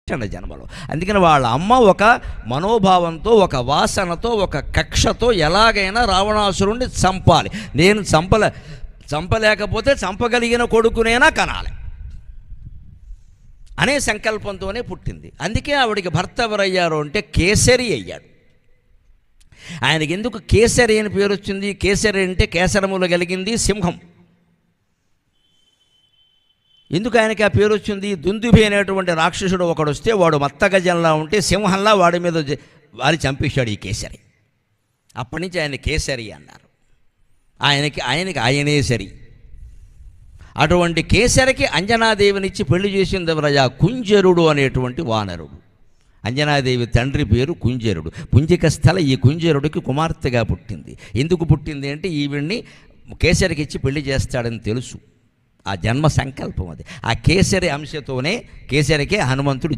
జన్మలో. అందుకని వాళ్ళ అమ్మ ఒక మనోభావంతో, ఒక వాసనతో, ఒక కక్షతో ఎలాగైనా రావణాసురుణ్ణి చంపాలి, నేను చంపలేకపోతే చంపగలిగిన కొడుకునేనా కనాలి అనే సంకల్పంతోనే పుట్టింది. అందుకే ఆవిడికి భర్త ఎవరయ్యారు అంటే కేసరి అయ్యాడు. ఆయనకి ఎందుకు కేసరి అని పేరు వచ్చింది? కేసరి అంటే కేసరములు కలిగింది సింహం. ఎందుకు ఆయనకి ఆ పేరు వచ్చింది? దుందుభి అనేటువంటి రాక్షసుడు ఒకడు వస్తే వాడు మత్తగజంలా ఉంటే సింహంలా వాడి మీద వారి చంపేశాడు ఈ కేసరి. అప్పటి నుంచి ఆయన కేసరి అన్నారు. ఆయనే సరి. అటువంటి కేసరికి అంజనాదేవినిచ్చి పెళ్లి చేసింది ఎవరయ్యా? కుంజరుడు అనేటువంటి వానరుడు. అంజనాదేవి తండ్రి పేరు కుంజరుడు. పుంజిక స్థల ఈ కుంజరుడికి కుమార్తెగా పుట్టింది. ఎందుకు పుట్టింది అంటే ఈవిడ్ని కేసరికి ఇచ్చి పెళ్లి చేస్తాడని తెలుసు. ఆ జన్మ సంకల్పం అది. ఆ కేసరి అంశతోనే కేసరికే హనుమంతుడు